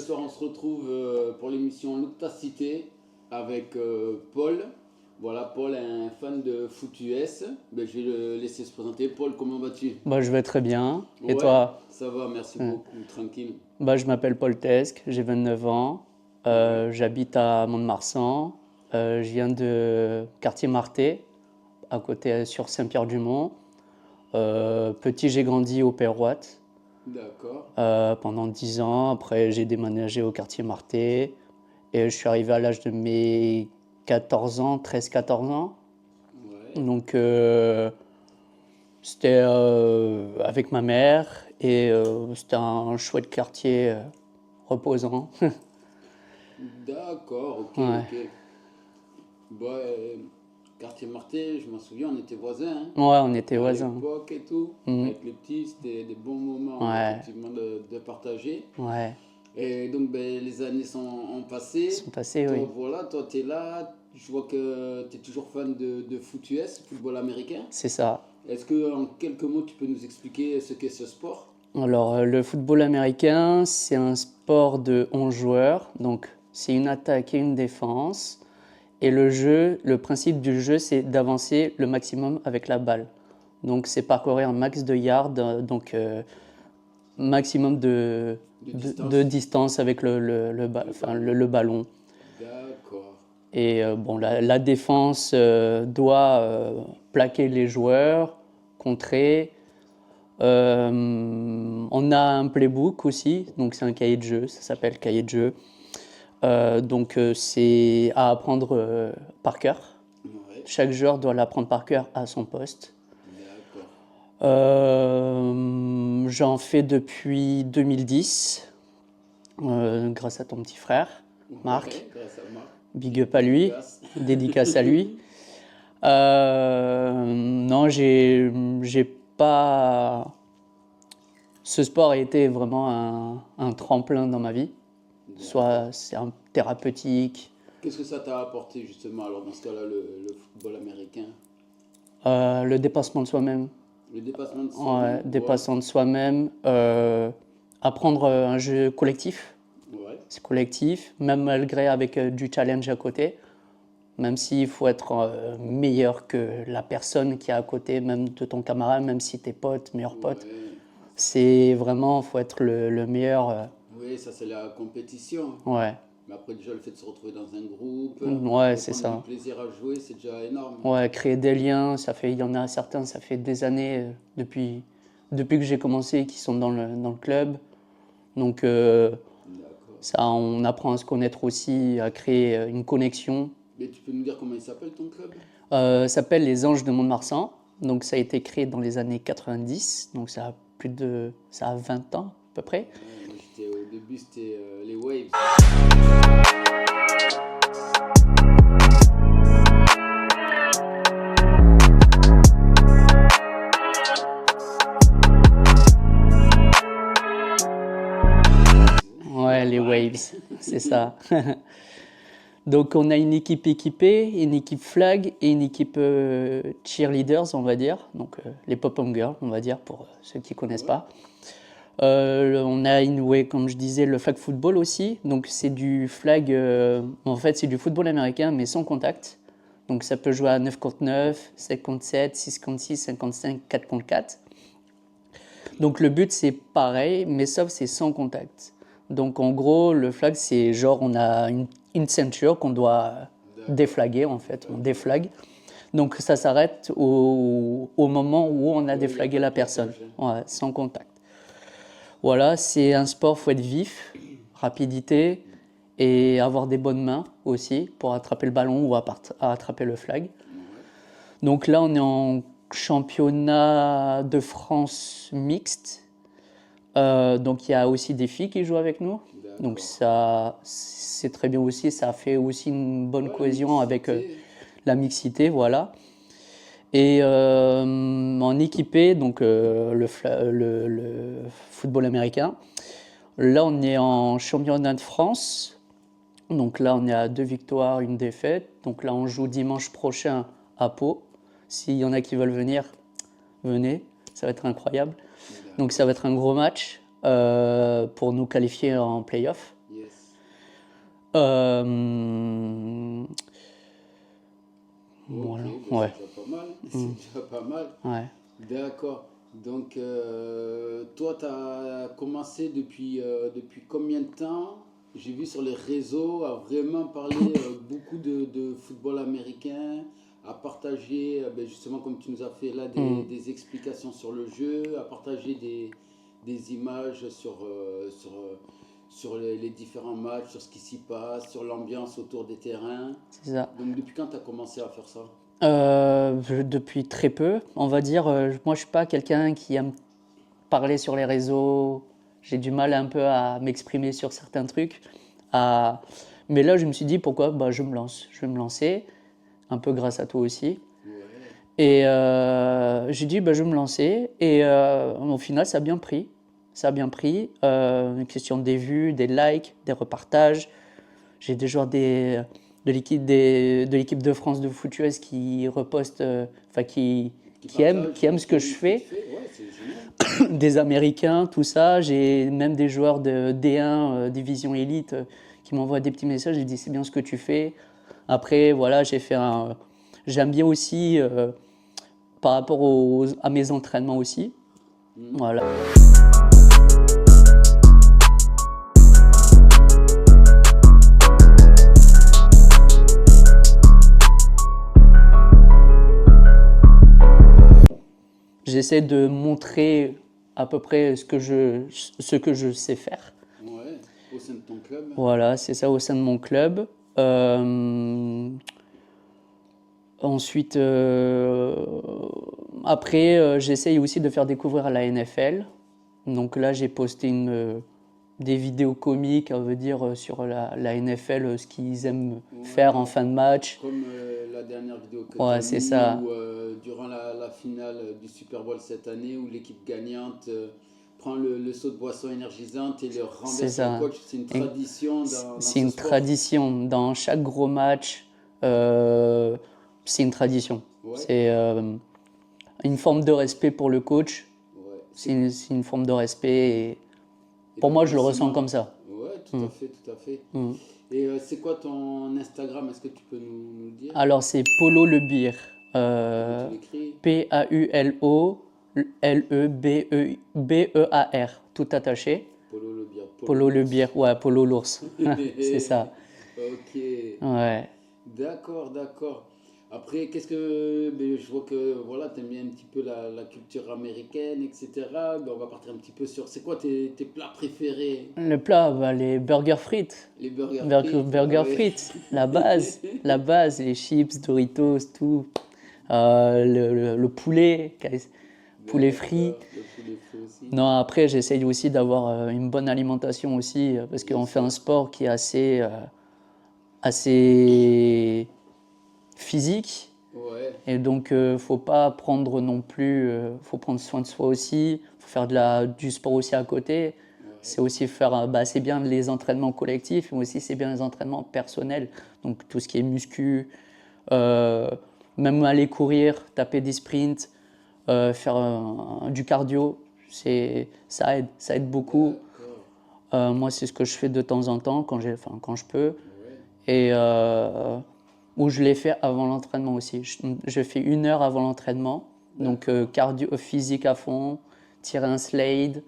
soir, on se retrouve pour l'émission Look ta cité avec Paul. Voilà, Paul est un fan de foot US. Ben, je vais le laisser se présenter. Paul, comment vas-tu? Bah, je vais très bien. Et Ouais, toi? ça va, merci Hein. beaucoup, tranquille. Bah, je m'appelle Paul Tesque, j'ai 29 ans. Ouais, J'habite à Mont-de-Marsan. Je viens de quartier Marté, à côté sur Saint-Pierre-du-Mont. Petit, j'ai grandi au Père-Ouat d'accord. pendant 10 ans. Après, j'ai déménagé au quartier Marté. Et je suis arrivé à l'âge de mes 14 ans, 13-14 ans. Ouais, Donc, c'était avec ma mère et c'était un chouette quartier reposant. d'accord, ok, Ouais. ok. Bah, quartier Marté, je m'en souviens, on était voisins, hein, Ouais, on était à voisins. l'époque et tout. Mhm. Avec les petits, c'était des bons moments, Ouais, effectivement, de partager. ouais. Et donc, ben, les années ont Ils passé. sont passés, Toi, oui. voilà, toi, tu es là. Je vois que tu es toujours fan de foot US, football américain. C'est ça. Est-ce que en quelques mots, tu peux nous expliquer ce qu'est ce sport? Alors, le football américain, c'est un sport de 11 joueurs. Donc, c'est une attaque et une défense. Et le principe du jeu, c'est d'avancer le maximum avec la balle. Donc, c'est parcourir un max de yards, donc maximum De de distance? distance avec Le enfin, ballon. le ballon. D'accord. Et bon, la défense doit plaquer les joueurs, contrer. On a un playbook aussi, donc c'est un cahier de jeu, ça s'appelle cahier de jeu. Donc c'est à apprendre par cœur. Ouais, Chaque joueur doit l'apprendre par cœur à son poste. d'accord. J'en fais depuis 2010, grâce à ton petit frère, Marc. Ouais, grâce à Marc. Big up à lui, Dédicace. dédicace à lui. Non, j'ai pas. Ce sport a été vraiment un tremplin dans ma vie. D'accord. Soit c'est un thérapeutique, Qu'est-ce que ça t'a apporté justement alors dans ce cas-là, le football américain? le dépassement de soi-même. Le dépassement de Ouais, soi-même? Ouais. dépassement de soi-même, apprendre un jeu collectif. Ouais. C'est collectif, même malgré avec du challenge à côté. Même s'il faut être meilleur que la personne qui est à côté, même de ton camarade, même si t'es pote, meilleur pote. Ouais. C'est vraiment, faut être le meilleur. Oui, ça c'est la compétition. Ouais, Mais après déjà le fait de se retrouver dans un groupe, ouais, de c'est prendre du ça. plaisir à jouer, c'est déjà énorme. Ouais, créer des liens, il y en a certains, ça fait des années depuis que j'ai commencé qui sont dans le club. Donc D'accord. ça, on apprend à se connaître aussi, à créer une connexion. Mais tu peux nous dire comment il s'appelle ton club? Ça s'appelle les Anges de Mont-de-Marsan. Donc ça a été créé dans les années 90. Donc ça a 20 ans à peu près. Ouais, moi j'étais au début c'était les Waves. Ouais, les Ouais. Waves, c'est ça. Donc on a une équipe équipée, une équipe flag et une équipe cheerleaders, on va dire. Donc les pop-up girls, on va dire, pour ceux qui connaissent Ouais. pas. On a ouais, comme je disais, le flag football aussi. Donc c'est du flag, en fait c'est du football américain mais sans contact. Donc ça peut jouer à 9 contre 9, 7 contre 7, 6 contre 6, 5 contre 5, 4 contre 4. Donc le but c'est pareil, mais sauf c'est sans contact. Donc en gros, le flag c'est genre on a une ceinture qu'on doit D'accord. déflaguer en fait, on Ok. déflague. Donc ça s'arrête au moment où on a Ouais, il n'y a déflagué pas de la personne, plaquage, hein. ouais, sans contact. Voilà, c'est un sport, faut être vif, rapidité et avoir des bonnes mains aussi pour attraper le ballon ou à attraper le flag. Ouais. Donc là, on est en championnat de France mixte. Donc il y a aussi des filles qui jouent avec nous. Donc D'accord. ça, c'est très bien aussi. Ça fait aussi une bonne Ouais, la cohésion avec mixité. la mixité, voilà. Et en équipé, donc le football américain. Là, on est en championnat de France. Donc là, on est à 2 victoires, une défaite. Donc là, on joue dimanche prochain à Pau. S'il y en a qui veulent venir, venez. Ça va être incroyable. Donc ça D'accord. va être un gros match pour nous qualifier en play-off. Yes. Voilà, Ok, ouais. c'est déjà pas mal. C'est déjà pas mal. Ouais. D'accord. Donc, toi, tu as commencé depuis combien de temps? J'ai vu sur les réseaux à vraiment parler beaucoup de football américain, à partager, ben, justement comme tu nous as fait là, Mm. des explications sur le jeu, à partager des images sur les différents matchs, sur ce qui s'y passe, sur l'ambiance autour des terrains. C'est ça. Donc, depuis quand tu as commencé à faire ça? Depuis très peu, on va dire. Moi, je suis pas quelqu'un qui aime parler sur les réseaux. J'ai du mal un peu à m'exprimer sur certains trucs. À- Mais là, je me suis dit, pourquoi? Bah, je me lance. Je vais me lancer, un peu grâce à toi aussi. Ouais. Et j'ai dit, bah, je vais me lancer. Et au final, ça a bien pris. Ça a bien pris. Une question des vues, des likes, des repartages. J'ai des joueurs de l'équipe de France de foot US qui repostent, enfin qui aiment ce que je Ce que tu fais. fais, ouais, c'est génial. Des Américains, tout ça. J'ai même des joueurs de D1, Division Elite, qui m'envoient des petits messages. Ils disent c'est bien ce que tu fais. Après, voilà, j'aime bien aussi par rapport à mes entraînements aussi. Mhm. Voilà. J'essaie de montrer à peu près ce que je sais faire. Ouais, au sein de ton club. Voilà, c'est ça au sein de mon club. Euh, Ensuite, après, j'essaye aussi de faire découvrir la NFL. Donc là, j'ai posté des vidéos comiques, on veut dire, sur la NFL, ce qu'ils aiment faire en Ouais, fin de match. comme la dernière vidéo que tu Ouais, as c'est mis, ça. ou durant la finale du Super Bowl cette année, où l'équipe gagnante prend le seau de boisson énergisante et le C'est renverse le ça. coach. C'est une Et tradition dans c'est ce une sport. tradition. Dans chaque gros match, euh, c'est une tradition. Ouais, C'est une forme de respect pour le coach. ouais. C'est une forme de respect. Et Et pour de moi, je le ressens remerciement. comme ça. Ouais, tout Mm. à fait, tout à fait. Mm. Et c'est quoi ton Instagram? Est-ce que tu peux nous le dire? Alors, c'est Polo Le Beer. Comment tu l'écris? Paulolebear. Tout attaché. Polo le bien, Polo Polo Le Beer. l'ours. Ouais, Polo l'ours. C'est ça. Ok, Ouais. d'accord, d'accord. Après, qu'est-ce que. Ben, je vois que voilà, tu aimes bien un petit peu la culture américaine, etc. Ben, on va partir un petit peu sur. C'est quoi tes plats préférés? Le plat, bah, les burgers frites. Les burgers frites? Ah Burger ouais. frites, la base, les chips, Doritos, tout. Le poulet, poulet frit. D'accord, le poulet frit aussi. Non, après, j'essaye aussi d'avoir une bonne alimentation aussi, parce Bien qu'on fait un sûr. sport qui est assez physique. Ouais, Et donc, faut pas prendre non plus, faut prendre soin de soi aussi, faut faire du sport aussi à côté. ouais. C'est aussi faire, bah, c'est bien les entraînements collectifs, mais aussi c'est bien les entraînements personnels. Donc tout ce qui est muscu, euh, même aller courir, taper des sprints, faire du cardio, ça aide beaucoup. D'accord. Moi, c'est ce que je fais de temps en temps quand je peux. Ouais. Et où je l'ai fait avant l'entraînement aussi. Je fais 1 heure avant l'entraînement, donc D'accord. cardio physique à fond, tirer un slide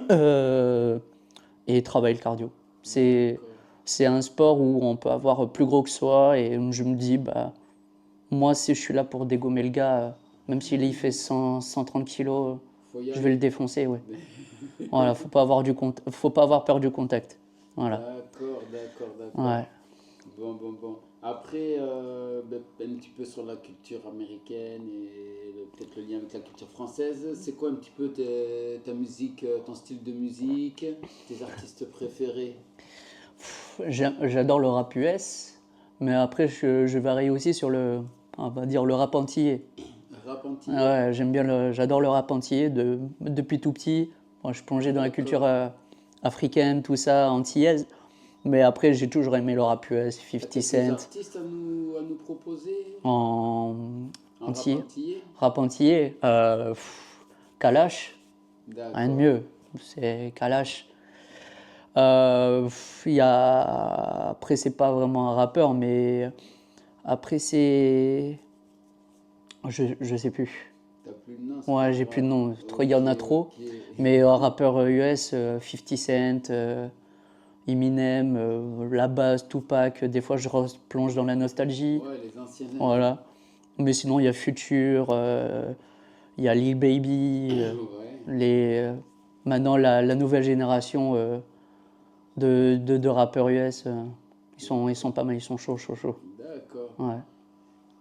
euh, et travailler le cardio. D'accord. C'est un sport où on peut avoir plus gros que soi et je me dis, bah, moi, si je suis là pour dégommer le gars, même s'il il fait 130 kilos, Faut y je vais le aller. défoncer, ouais. Voilà, faut pas avoir peur du contact. Voilà. D'accord, d'accord, d'accord. Ouais. Bon, bon, bon. Après, ben, un petit peu sur la culture américaine et peut-être le lien avec la culture française. C'est quoi un petit peu ta musique, ton style de musique, tes artistes préférés? J'adore le rap US, mais après je varie aussi sur on va dire le rap antillais. Rap antillais? Ouais, j'adore le rap antillais depuis tout petit. Moi, je plongeais dans la culture D'accord. africaine, tout ça, antillaise. Mais après, j'ai toujours aimé le rap US, T'as 50 quelques Cent, artistes à nous proposer en en rap antillais. antillais? Rap antillais, Kalash, rien de D'accord. mieux. C'est Kalash. Après, c'est pas vraiment un rappeur, mais après, c'est. Je sais plus. T'as plus de nom, c'est Ouais, pas j'ai plus de grave. nom. Il y Ok, en a trop. ok. Mais un rappeur US, 50 Cent, Eminem, la base, Tupac, des fois je replonge dans la nostalgie. Ouais, les anciens. Voilà. Mais sinon, il y a Future, il y a Lil Baby, Ouais, les, maintenant la nouvelle génération de rappeurs US, ils sont pas mal, ils sont chauds, chauds, chauds. d'accord. Ouais.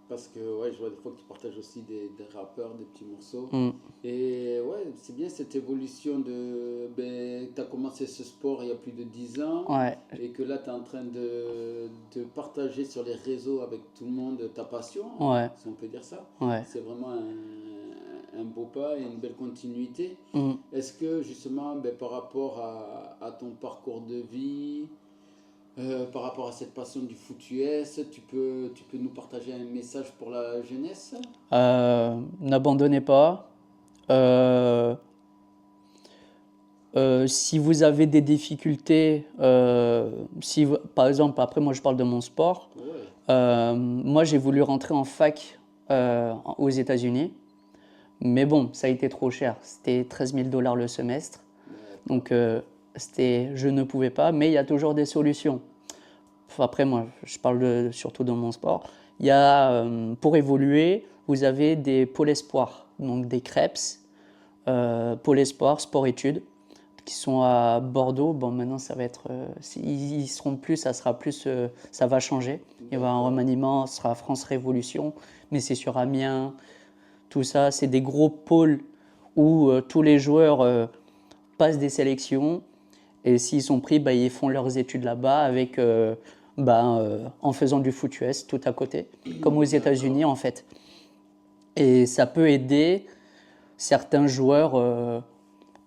Parce que ouais, je vois des fois que tu partages aussi des rappeurs, des petits morceaux. Mm. Et ouais, c'est bien cette évolution de. Ben, tu as commencé ce sport il y a plus de 10 ans Ouais. et que là tu es en train de partager sur les réseaux avec tout le monde ta passion, Ouais. si on peut dire ça. Ouais. C'est vraiment un beau pas et une belle continuité. Mm. Est-ce que justement, ben, par rapport à ton parcours de vie, par rapport à cette passion du foot US, tu peux nous partager un message pour la jeunesse? N'abandonnez pas. Euh, si vous avez des difficultés, par exemple, après moi je parle de mon sport, Ouais, moi j'ai voulu rentrer en fac aux États-Unis, mais bon, ça a été trop cher. C'était 13 000 $ le semestre, d'accord. donc je ne pouvais pas, mais il y a toujours des solutions. Enfin, après moi, je parle surtout de mon sport. Il y a, pour évoluer, vous avez des pôles espoirs, donc des CREPS, pôle espoir, sport-études, qui sont à Bordeaux. Bon, maintenant, ça va être. Ils seront plus, ça sera plus. Ça va changer. Il y aura un D'accord. remaniement, ce sera France Révolution, mais c'est sur Amiens, tout ça. C'est des gros pôles où tous les joueurs passent des sélections et s'ils sont pris, bah, ils font leurs études là-bas avec. En faisant du foot US tout à côté, comme aux D'accord. États-Unis en fait. Et ça peut aider certains joueurs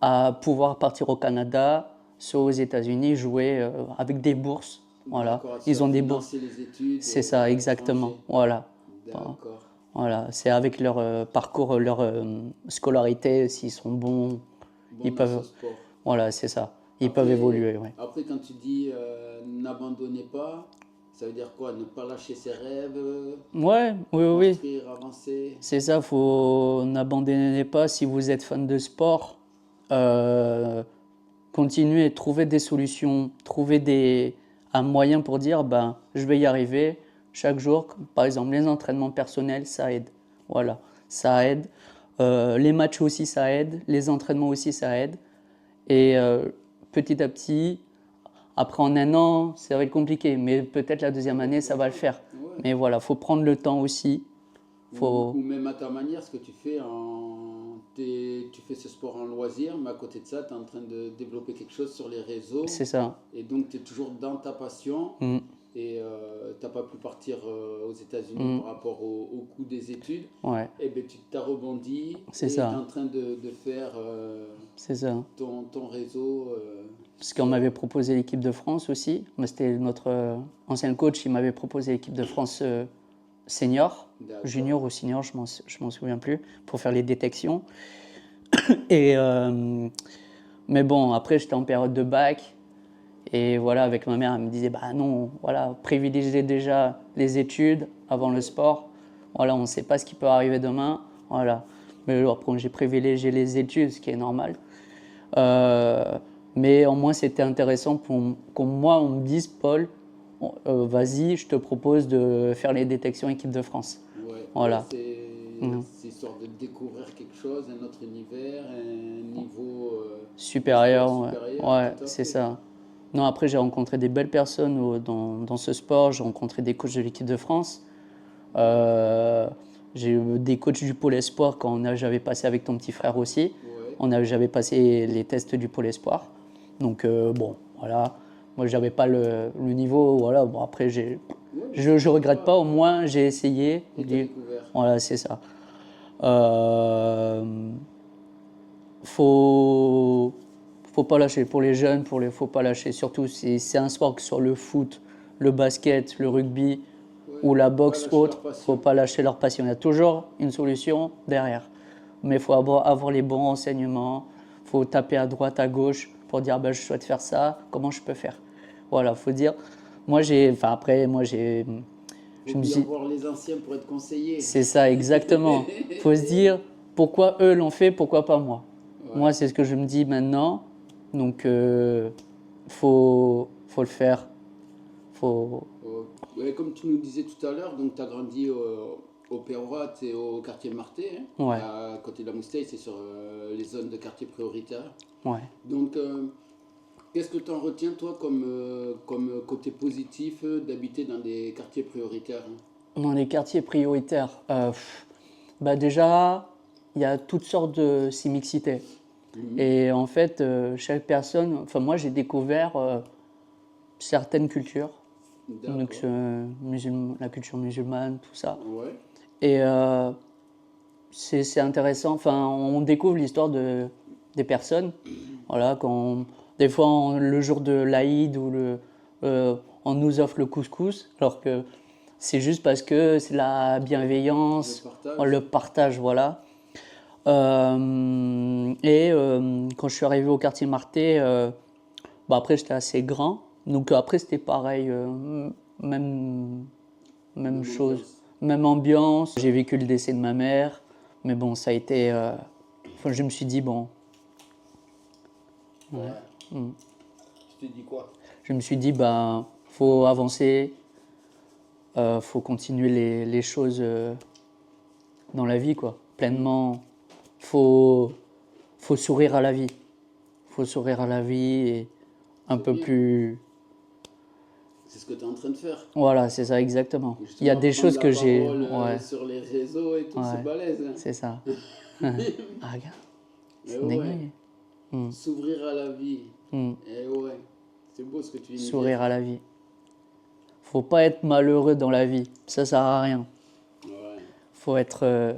à pouvoir partir au Canada, soit aux États-Unis, jouer avec des bourses. Voilà, D'accord. Se ils faire ont des bourses. financer les études C'est ça, à exactement. l'étranger. Voilà. D'accord. Voilà, c'est avec leur parcours, leur scolarité, s'ils sont bons, Bon ils dans ce peuvent. sport. Voilà, c'est ça. Ils peuvent Après, évoluer, ouais. après quand tu dis n'abandonnez pas, ça veut dire quoi? Ne pas lâcher ses rêves, Ouais, oui, oui, oui. construire, avancer. C'est ça, faut n'abandonnez pas si vous êtes fan de sport. Euh, Continuez, trouvez des solutions, un moyen pour dire ben, je vais y arriver chaque jour. Par exemple, les entraînements personnels, ça aide. Voilà, ça aide. Les matchs aussi, ça aide. Les entraînements aussi, ça aide. Et petit à petit, après en un an, ça va être compliqué, mais peut-être la Ça deuxième va être année, ça va le faisable. faire. Ouais. Mais voilà, faut prendre le temps aussi. Ou Faut, même à ta manière, ce que tu fais tu fais ce sport en loisir, mais à côté de ça, tu es en train de développer quelque chose sur les réseaux. c'est ça. Et donc, tu es toujours dans ta passion. Mm, Et tu n'as pas pu partir aux États-Unis mm, par rapport au coût des études. ouais, Et bien, tu t'as rebondi c'est et tu es ça. en train de faire C'est ça. ton réseau Parce qu'on m'avait proposé l'équipe de France aussi. Moi, c'était notre ancien coach, il m'avait proposé l'équipe de France senior, D'accord. junior ou senior, je m'en souviens plus, pour faire les détections. Et, mais bon, après, j'étais en période de bac. Et voilà, avec ma mère, elle me disait, bah non, voilà, privilégiez déjà les études avant le sport. Voilà, on ne sait pas ce qui peut arriver demain. Voilà. Mais après, j'ai privilégié les études, ce qui est normal. Euh, mais au moins, c'était intéressant pour qu'on moi, on me dise, Paul, vas-y, je te propose de faire les détections équipe de France. Ouais, ouais Voilà. Mhm. c'est histoire de découvrir quelque chose, un autre univers, un niveau de sport Supérieur, ouais, supérieur, ouais, tout à c'est fait. ça. Non, après, j'ai rencontré des belles personnes dans ce sport. J'ai rencontré des coachs de l'équipe de France. Euh, j'ai eu des coachs du pôle espoir j'avais passé avec ton petit frère aussi. Ouais, J'avais passé les tests du pôle espoir. Donc, bon, voilà. Moi, j'avais pas le niveau. Voilà, bon, après, ouais, mais c'est je pas regrette pas. grave. Au moins, j'ai essayé. Et tu as découvert. Voilà, c'est ça. Euh, faut, faut pas lâcher. Pour les jeunes, faut pas lâcher. Surtout si c'est un sport que sur le foot, le basket, le rugby Ouais, ou la faut pas boxe lâcher autre, leur faut passion. pas lâcher leur passion. Il y a toujours une solution derrière. Mais il faut avoir les bons renseignements. Faut taper à droite, à gauche pour dire bah, je souhaite faire ça, comment je peux faire. Voilà, faut dire. Moi j'ai, enfin après moi j'ai, je Faut me bien suis, voir les anciens pour être conseillé. c'est ça exactement. Faut se dire pourquoi eux l'ont fait, pourquoi pas moi. Ouais. Moi c'est ce que je me dis maintenant. Donc faut le faire. Faut, Ouais, comme tu nous disais tout à l'heure, donc tu as grandi au Pérorat et au quartier Marté, hein, ouais, à côté de la Moustache, c'est sur les zones de quartier prioritaire. ouais. Donc, qu'est-ce que tu en retiens, toi, comme côté positif d'habiter dans des quartiers prioritaires, hein? Dans les quartiers prioritaires, bah déjà, il y a toutes sortes de mixité. Mhm. Et en fait, chaque personne, enfin moi j'ai découvert certaines cultures, donc D'accord. la culture musulmane, tout ça. Ouais. Et c'est intéressant, enfin on découvre l'histoire des personnes. Voilà, des fois le jour de l'Aïd on nous offre le couscous, alors que c'est juste parce que c'est la Le bienveillance, partage. le partage, voilà. Quand je suis arrivé au quartier Marté, bah après j'étais assez grand, donc après c'était pareil, même, même Même chose, ambiance. même ambiance. J'ai vécu le décès de ma mère, mais bon, ça a été. Enfin, je me suis dit, bon, Ouais. Tu te dis quoi? je me suis dit, ben, faut avancer, faut continuer les choses dans la vie, quoi, pleinement. Faut, faut sourire à la vie. Faut sourire à la vie et un C'est peu bien. plus. C'est ce que tu es en train de faire. Voilà, c'est ça, exactement. Il y a Justement, des prendre choses la que j'ai. parole Ouais, sur les réseaux et tout, c'est ouais, balèze, hein. c'est ça. Ah, regarde, Eh c'est ouais. dingue. S'ouvrir à la vie. Hmm. Eh ouais. C'est beau ce que tu viens de Sourire dire. à la vie. Faut pas être malheureux dans la vie. Ça sert à rien. Ouais. Faut être.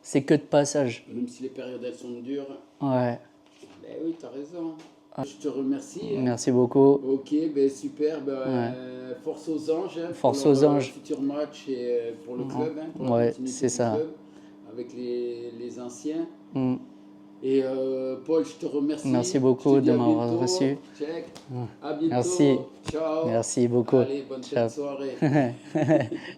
C'est que de passage. Même si les périodes elles sont dures. Ouais. Ben oui, t'as raison. Je te remercie, hein. Merci beaucoup. Ok, ben super. Ben, Ouais. force aux anges, hein, pour Force leur aux anges. futur match et pour le club, hein, pour la Ouais, continuité c'est du ça. club avec les anciens. Hmm. Et Paul, je te remercie. Merci Je beaucoup te dis de à m'avoir bientôt. reçu. Check. À bientôt. Merci. Ciao. Merci beaucoup. Allez, bonne fin Ciao. de soirée.